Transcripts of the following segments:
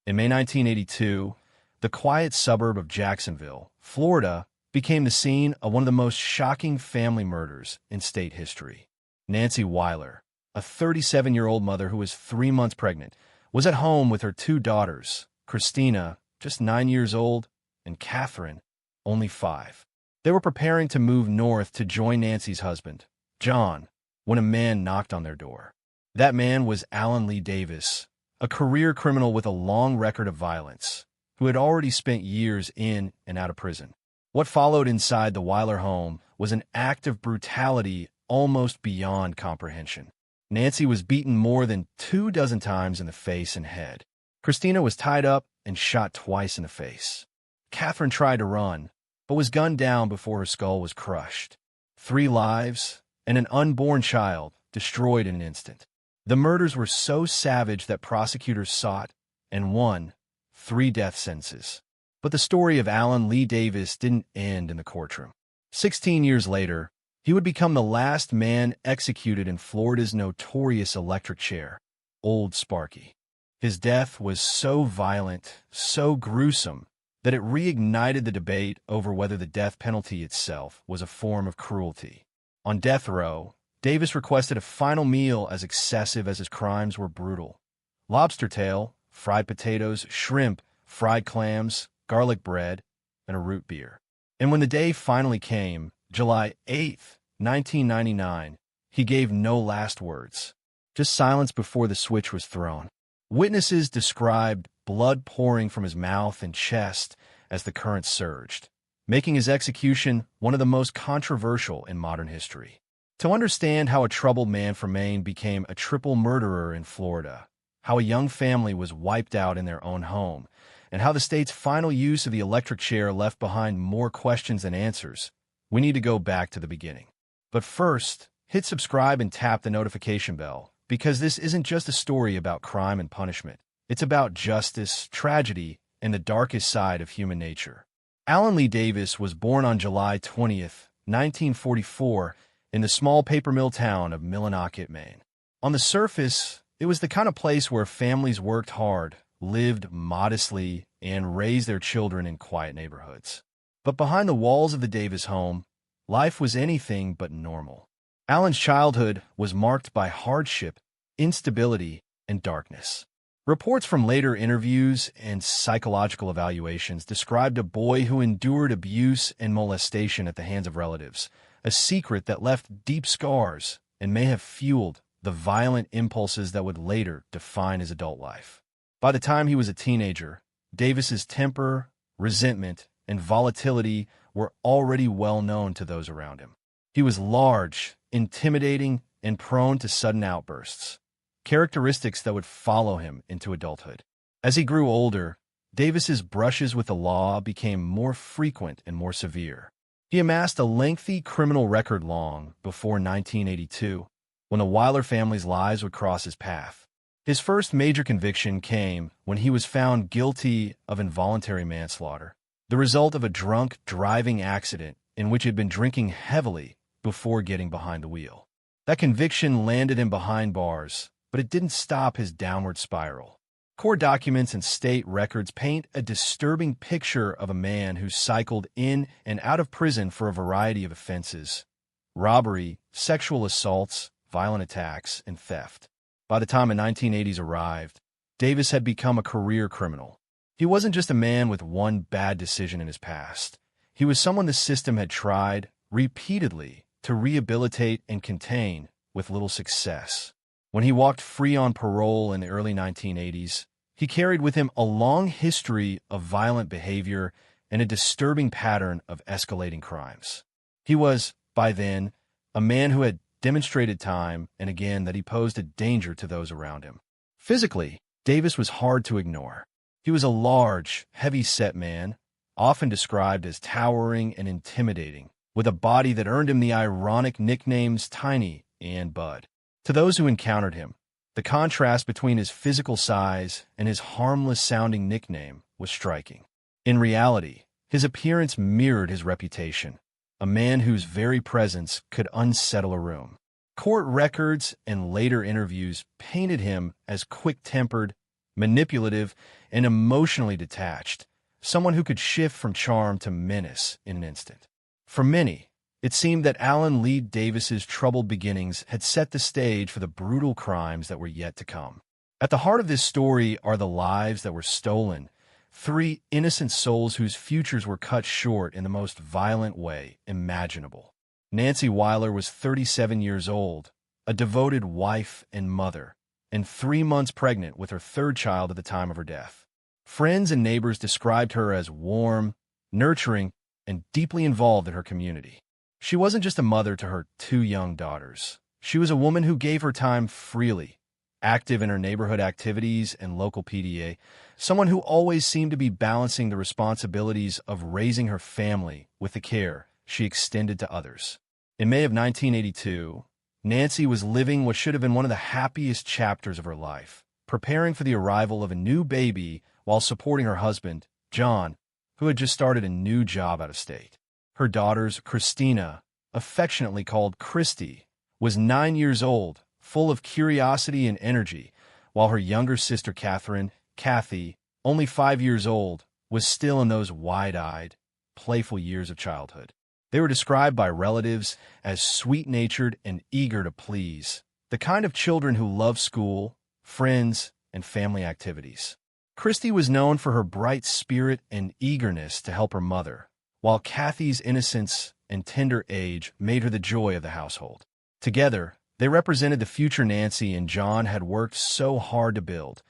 In May 1982, the quiet suburb of Jacksonville, Florida, became the scene of one of the most shocking family murders in state history. Nancy Weiler, a 37-year-old mother who was 3 months pregnant, was at home with her 2 daughters, Kristina, just 9 years old, and Katherine, only 5. They were preparing to move north to join Nancy's husband, John, when a man knocked on their door. That man was Alan Lee Davis, a career criminal with a long record of violence, who had already spent years in and out of prison. What followed inside the Weiler home was an act of brutality almost beyond comprehension. Nancy was beaten more than 24 times in the face and head. Kristina was tied up and shot twice in the face. Katherine tried to run, but was gunned down before her skull was crushed. 3 lives and an unborn child destroyed in an instant. The murders were so savage that prosecutors sought and won 3 death sentences. But the story of Alan Lee Davis didn't end in the courtroom. 16 years later, he would become the last man executed in Florida's notorious electric chair, Old Sparky. His death was so violent, so gruesome, that it reignited the debate over whether the death penalty itself was a form of cruelty. On death row, Davis requested a final meal as excessive as his crimes were brutal. Lobster tail, fried potatoes, shrimp, fried clams, garlic bread, and a root beer. And when the day finally came, July 8, 1999, he gave no last words, just silence before the switch was thrown. Witnesses described blood pouring from his mouth and chest as the current surged, making his execution one of the most controversial in modern history. To understand how a troubled man from Maine became a triple murderer in Florida, how a young family was wiped out in their own home, and how the state's final use of the electric chair left behind more questions than answers, we need to go back to the beginning. But first, hit subscribe and tap the notification bell, because this isn't just a story about crime and punishment. It's about justice, tragedy, and the darkest side of human nature. Alan Lee Davis was born on July 20th, 1944, in the small paper mill town of Millinocket, Maine. On the surface, it was the kind of place where families worked hard, lived modestly, and raised their children in quiet neighborhoods. But behind the walls of the Davis home, life was anything but normal. Alan's childhood was marked by hardship, instability, and darkness. Reports from later interviews and psychological evaluations described a boy who endured abuse and molestation at the hands of relatives, a secret that left deep scars and may have fueled the violent impulses that would later define his adult life. By the time he was a teenager, Davis's temper, resentment, and volatility were already well known to those around him. He was large, intimidating, and prone to sudden outbursts, characteristics that would follow him into adulthood. As he grew older, Davis's brushes with the law became more frequent and more severe. He amassed a lengthy criminal record long before 1982, when the Weiler family's lives would cross his path. His first major conviction came when he was found guilty of involuntary manslaughter, the result of a drunk driving accident in which he had been drinking heavily before getting behind the wheel. That conviction landed him behind bars, but it didn't stop his downward spiral. Court documents and state records paint a disturbing picture of a man who cycled in and out of prison for a variety of offenses: robbery, sexual assaults, violent attacks, and theft. By the time the 1980s arrived, Davis had become a career criminal. He wasn't just a man with one bad decision in his past. He was someone the system had tried repeatedly to rehabilitate and contain with little success. When he walked free on parole in the early 1980s, he carried with him a long history of violent behavior and a disturbing pattern of escalating crimes. He was, by then, a man who had demonstrated time and again that he posed a danger to those around him. Physically, Davis was hard to ignore. He was a large, heavy-set man, often described as towering and intimidating, with a body that earned him the ironic nicknames Tiny and Bud. To those who encountered him, the contrast between his physical size and his harmless-sounding nickname was striking. In reality, his appearance mirrored his reputation, a man whose very presence could unsettle a room. Court records and later interviews painted him as quick-tempered, manipulative, and emotionally detached, someone who could shift from charm to menace in an instant. For many, it seemed that Alan Lee Davis's troubled beginnings had set the stage for the brutal crimes that were yet to come. At the heart of this story are the lives that were stolen, three innocent souls whose futures were cut short in the most violent way imaginable. Nancy Weiler was 37 years old, a devoted wife and mother, and 3 months pregnant with her third child at the time of her death. Friends and neighbors described her as warm, nurturing, and deeply involved in her community. She wasn't just a mother to her 2 young daughters. She was a woman who gave her time freely, active in her neighborhood activities and local PDA, someone who always seemed to be balancing the responsibilities of raising her family with the care she extended to others. In May of 1982, Nancy was living what should have been one of the happiest chapters of her life, preparing for the arrival of a new baby while supporting her husband, John, who had just started a new job out of state. Her daughters, Kristina, affectionately called Christy, was 9 years old, full of curiosity and energy, while her younger sister Katherine, Kathy, only 5 years old, was still in those wide-eyed, playful years of childhood. They were described by relatives as sweet-natured and eager to please, the kind of children who love school, friends, and family activities. Christy was known for her bright spirit and eagerness to help her mother, while Kathy's innocence and tender age made her the joy of the household. Together, they represented the future Nancy and John had worked so hard to build,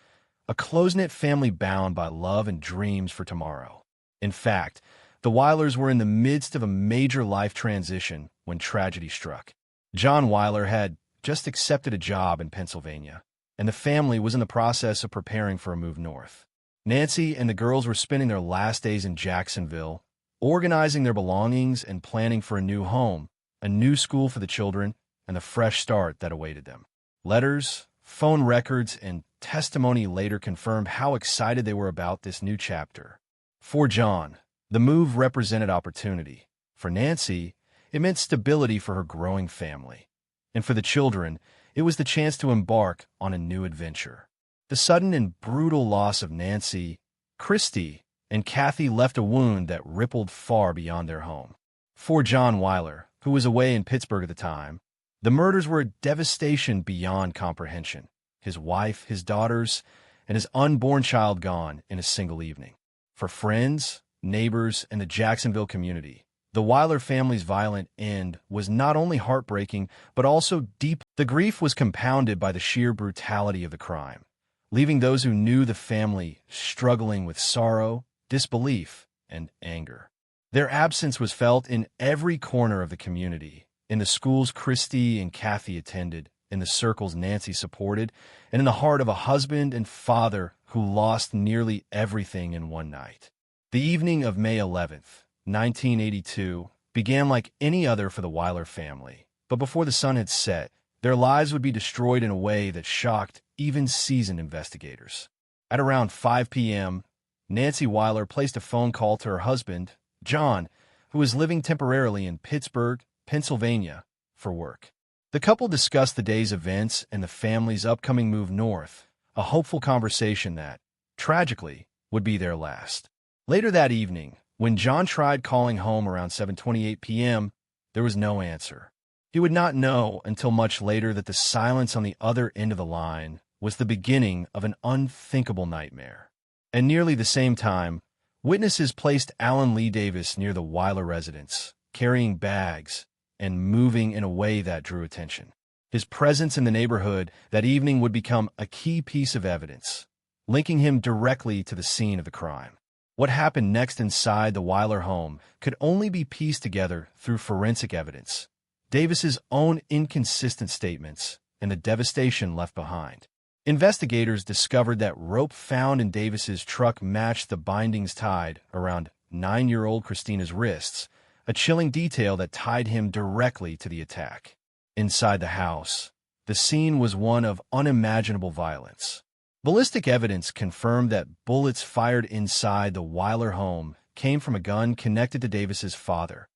a close-knit family bound by love and dreams for tomorrow. In fact, the Weilers were in the midst of a major life transition when tragedy struck. John Weiler had just accepted a job in Pennsylvania, and the family was in the process of preparing for a move north. Nancy and the girls were spending their last days in Jacksonville, organizing their belongings and planning for a new home, a new school for the children, and the fresh start that awaited them. Letters, phone records, and testimony later confirmed how excited they were about this new chapter. For John, the move represented opportunity. For Nancy, it meant stability for her growing family. And for the children, it was the chance to embark on a new adventure. The sudden and brutal loss of Nancy, Christy, and Kathy left a wound that rippled far beyond their home. For John Weiler, who was away in Pittsburgh at the time, the murders were a devastation beyond comprehension. His wife, his daughters, and his unborn child gone in a single evening. For friends, neighbors, and the Jacksonville community, the Weiler family's violent end was not only heartbreaking, but also deep. The grief was compounded by the sheer brutality of the crime, leaving those who knew the family struggling with sorrow, disbelief, and anger. Their absence was felt in every corner of the community, in the schools Christy and Kathy attended, in the circles Nancy supported, and in the heart of a husband and father who lost nearly everything in one night. The evening of May 11th, 1982, began like any other for the Weiler family, but before the sun had set, their lives would be destroyed in a way that shocked even seasoned investigators. At around 5 p.m., Nancy Weiler placed a phone call to her husband, John, who was living temporarily in Pittsburgh, Pennsylvania, for work. The couple discussed the day's events and the family's upcoming move north, a hopeful conversation that, tragically, would be their last. Later that evening, when John tried calling home around 7:28 p.m., there was no answer. He would not know until much later that the silence on the other end of the line was the beginning of an unthinkable nightmare. At nearly the same time, witnesses placed Alan Lee Davis near the Weiler residence, carrying bags and moving in a way that drew attention. His presence in the neighborhood that evening would become a key piece of evidence, linking him directly to the scene of the crime. What happened next inside the Weiler home could only be pieced together through forensic evidence, Davis's own inconsistent statements, and the devastation left behind. Investigators discovered that rope found in Davis's truck matched the bindings tied around 9-year-old Kristina's wrists, a chilling detail that tied him directly to the attack. Inside the house, the scene was one of unimaginable violence. Ballistic evidence confirmed that bullets fired inside the Weiler home came from a gun connected to Davis's father,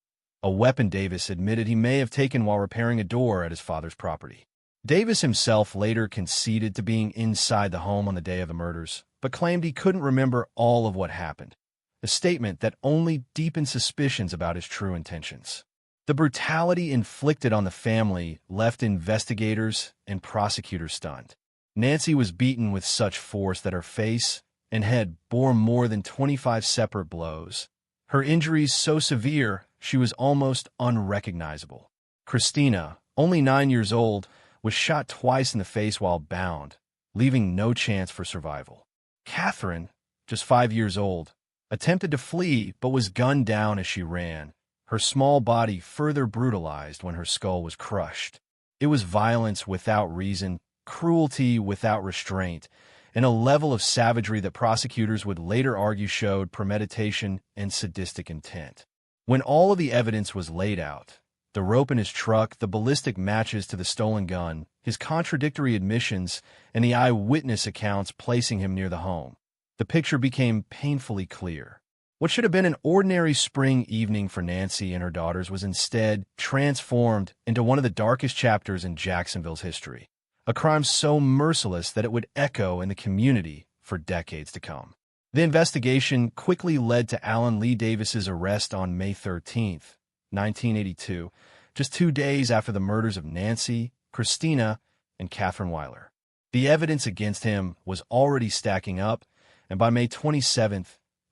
a weapon Davis admitted he may have taken while repairing a door at his father's property. Davis himself later conceded to being inside the home on the day of the murders, but claimed he couldn't remember all of what happened, a statement that only deepened suspicions about his true intentions. The brutality inflicted on the family left investigators and prosecutors stunned. Nancy was beaten with such force that her face and head bore more than 25 separate blows. Her injuries so severe she was almost unrecognizable. Kristina, only 9 years old, was shot twice in the face while bound, leaving no chance for survival. Katherine, just 5 years old, attempted to flee but was gunned down as she ran, her small body further brutalized when her skull was crushed. It was violence without reason, cruelty without restraint, and a level of savagery that prosecutors would later argue showed premeditation and sadistic intent. When all of the evidence was laid out, the rope in his truck, the ballistic matches to the stolen gun, his contradictory admissions, and the eyewitness accounts placing him near the home, the picture became painfully clear. What should have been an ordinary spring evening for Nancy and her daughters was instead transformed into one of the darkest chapters in Jacksonville's history, a crime so merciless that it would echo in the community for decades to come. The investigation quickly led to Alan Lee Davis's arrest on May 13, 1982, just 2 days after the murders of Nancy, Kristina, and Katherine Weiler. The evidence against him was already stacking up, and by May 27,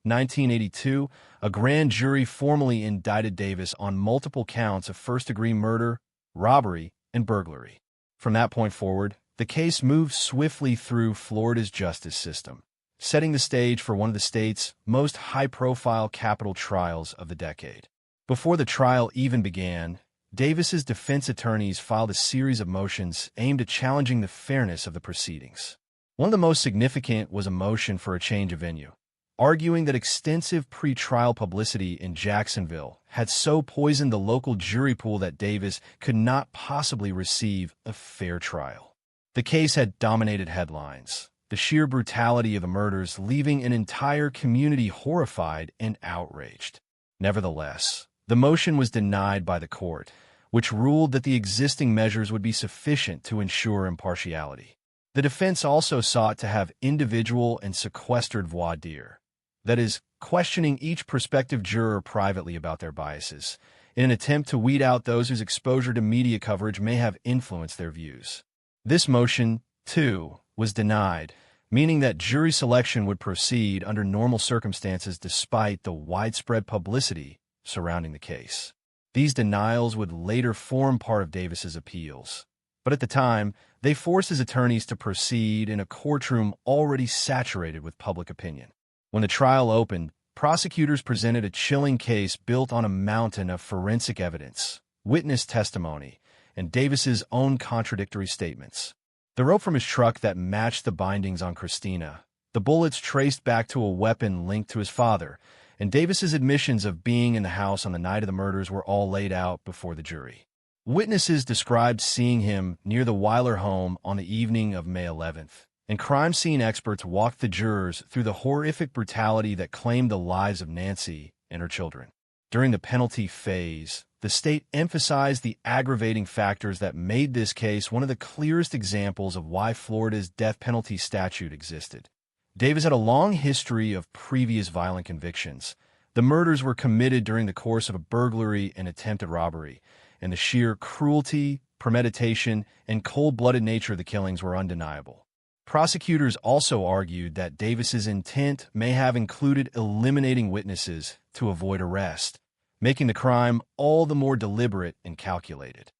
1982, a grand jury formally indicted Davis on multiple counts of first-degree murder, robbery, and burglary. From that point forward, the case moved swiftly through Florida's justice system, setting the stage for one of the state's most high-profile capital trials of the decade. Before the trial even began, Davis's defense attorneys filed a series of motions aimed at challenging the fairness of the proceedings. One of the most significant was a motion for a change of venue, arguing that extensive pre-trial publicity in Jacksonville had so poisoned the local jury pool that Davis could not possibly receive a fair trial. The case had dominated headlines, the sheer brutality of the murders leaving an entire community horrified and outraged. Nevertheless, the motion was denied by the court, which ruled that the existing measures would be sufficient to ensure impartiality. The defense also sought to have individual and sequestered voir dire, that is, questioning each prospective juror privately about their biases, in an attempt to weed out those whose exposure to media coverage may have influenced their views. This motion, too, was denied, meaning that jury selection would proceed under normal circumstances despite the widespread publicity surrounding the case. These denials would later form part of Davis's appeals, but at the time, they forced his attorneys to proceed in a courtroom already saturated with public opinion. When the trial opened, prosecutors presented a chilling case built on a mountain of forensic evidence, witness testimony, and Davis's own contradictory statements. The rope from his truck that matched the bindings on Kristina, the bullets traced back to a weapon linked to his father, and Davis's admissions of being in the house on the night of the murders were all laid out before the jury. Witnesses described seeing him near the Weiler home on the evening of May 11th, and crime scene experts walked the jurors through the horrific brutality that claimed the lives of Nancy and her children. During the penalty phase, the state emphasized the aggravating factors that made this case one of the clearest examples of why Florida's death penalty statute existed. Davis had a long history of previous violent convictions. The murders were committed during the course of a burglary and attempted robbery, and the sheer cruelty, premeditation, and cold-blooded nature of the killings were undeniable. Prosecutors also argued that Davis's intent may have included eliminating witnesses to avoid arrest, making the crime all the more deliberate and calculated.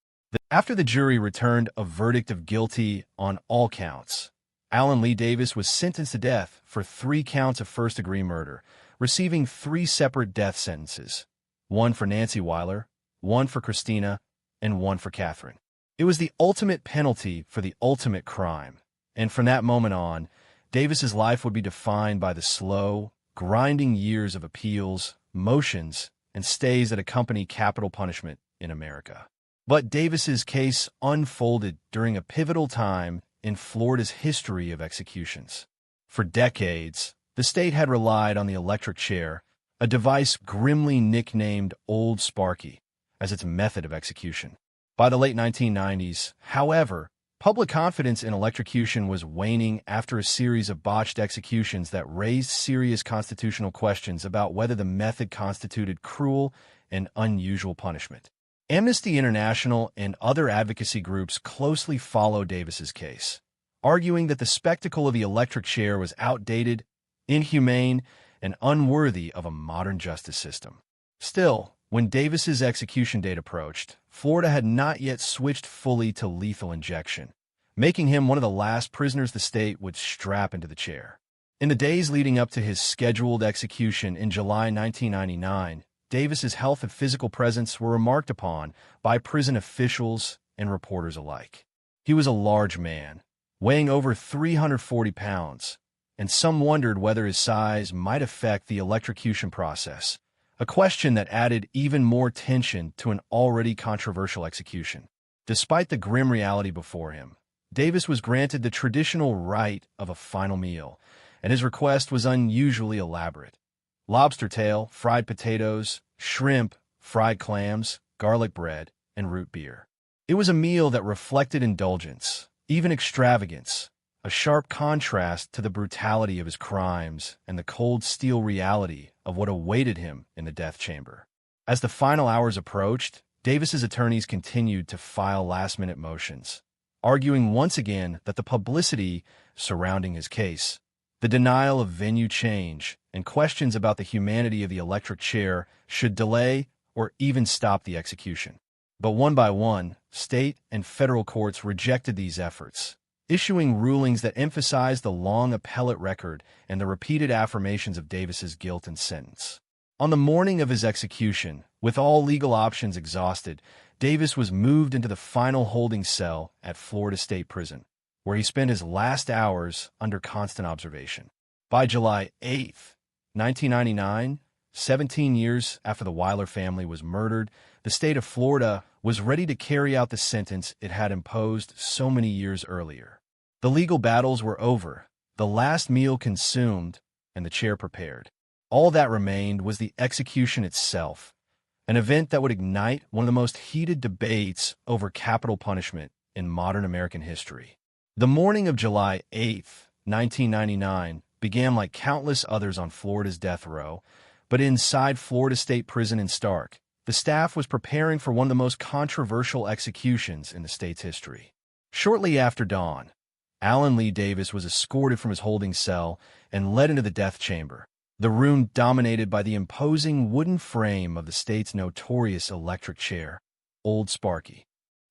After the jury returned a verdict of guilty on all counts, Alan Lee Davis was sentenced to death for 3 counts of first-degree murder, receiving 3 separate death sentences, one for Nancy Weiler, one for Kristina, and one for Katherine. It was the ultimate penalty for the ultimate crime, and from that moment on, Davis's life would be defined by the slow, grinding years of appeals, motions, and stays that accompany capital punishment in America. But Davis's case unfolded during a pivotal time in Florida's history of executions. For decades, the state had relied on the electric chair, a device grimly nicknamed Old Sparky, as its method of execution. By the late 1990s, however, Public confidence in electrocution was waning after a series of botched executions that raised serious constitutional questions about whether the method constituted cruel and unusual punishment. Amnesty International and other advocacy groups closely followed Davis's case, arguing that the spectacle of the electric chair was outdated, inhumane, and unworthy of a modern justice system. Still, when Davis's execution date approached, Florida had not yet switched fully to lethal injection, making him one of the last prisoners the state would strap into the chair. In the days leading up to his scheduled execution in July 1999, Davis's health and physical presence were remarked upon by prison officials and reporters alike. He was a large man, weighing over 340 pounds, and some wondered whether his size might affect the electrocution process, a question that added even more tension to an already controversial execution. Despite the grim reality before him, Davis was granted the traditional right of a final meal, and his request was unusually elaborate. Lobster tail, fried potatoes, shrimp, fried clams, garlic bread, and root beer. It was a meal that reflected indulgence, even extravagance, a sharp contrast to the brutality of his crimes and the cold steel reality of what awaited him in the death chamber. As the final hours approached, Davis's attorneys continued to file last-minute motions, arguing once again that the publicity surrounding his case, the denial of venue change, and questions about the humanity of the electric chair should delay or even stop the execution. But one by one, state and federal courts rejected these efforts, issuing rulings that emphasized the long appellate record and the repeated affirmations of Davis's guilt and sentence. On the morning of his execution, with all legal options exhausted, Davis was moved into the final holding cell at Florida State Prison, where he spent his last hours under constant observation. By July 8, 1999, 17 years after the Weiler family was murdered, the state of Florida was ready to carry out the sentence it had imposed so many years earlier. The legal battles were over, the last meal consumed, and the chair prepared. All that remained was the execution itself, an event that would ignite one of the most heated debates over capital punishment in modern American history. The morning of July 8, 1999, began like countless others on Florida's death row, but inside Florida State Prison in Stark, the staff was preparing for one of the most controversial executions in the state's history. Shortly after dawn, Allen Lee Davis was escorted from his holding cell and led into the death chamber, the room dominated by the imposing wooden frame of the state's notorious electric chair, Old Sparky.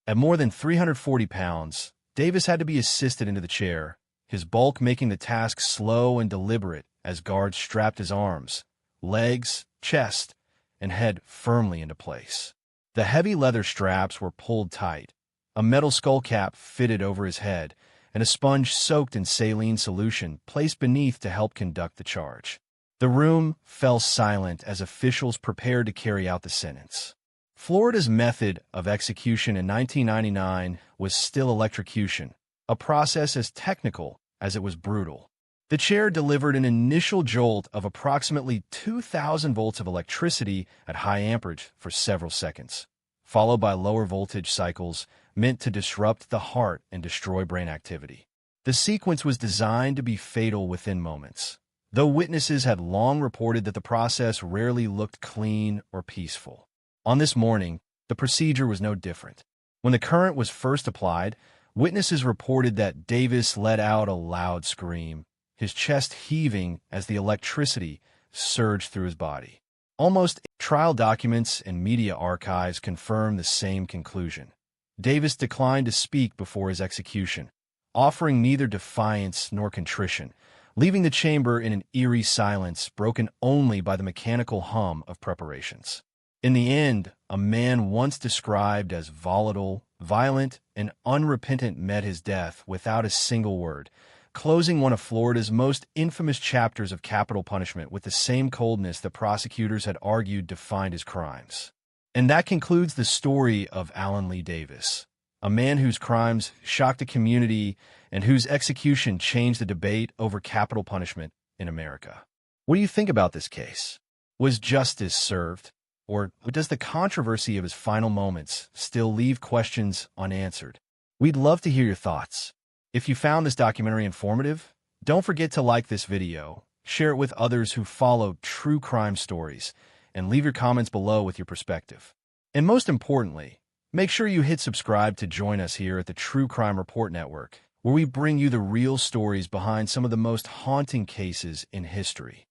At more than 340 pounds, Davis had to be assisted into the chair, his bulk making the task slow and deliberate as guards strapped his arms, legs, chest, and head firmly into place. The heavy leather straps were pulled tight, a metal skull cap fitted over his head, and a sponge soaked in saline solution placed beneath to help conduct the charge. The room fell silent as officials prepared to carry out the sentence. Florida's method of execution in 1999 was still electrocution, a process as technical as it was brutal. The chair delivered an initial jolt of approximately 2,000 volts of electricity at high amperage for several seconds, followed by lower voltage cycles meant to disrupt the heart and destroy brain activity. The sequence was designed to be fatal within moments, though witnesses had long reported that the process rarely looked clean or peaceful. On this morning, the procedure was no different. When the current was first applied, witnesses reported that Davis let out a loud scream, his chest heaving as the electricity surged through his body. Almost trial documents and media archives confirm the same conclusion. Davis declined to speak before his execution, offering neither defiance nor contrition, leaving the chamber in an eerie silence broken only by the mechanical hum of preparations. In the end, a man once described as volatile, violent, and unrepentant met his death without a single word, closing one of Florida's most infamous chapters of capital punishment with the same coldness that prosecutors had argued defined his crimes. And that concludes the story of Allen Lee Davis, a man whose crimes shocked a community and whose execution changed the debate over capital punishment in America. What do you think about this case? Was justice served? Or does the controversy of his final moments still leave questions unanswered? We'd love to hear your thoughts. If you found this documentary informative, don't forget to like this video, share it with others who follow true crime stories, and leave your comments below with your perspective. And most importantly, make sure you hit subscribe to join us here at the True Crime Report Network, where we bring you the real stories behind some of the most haunting cases in history.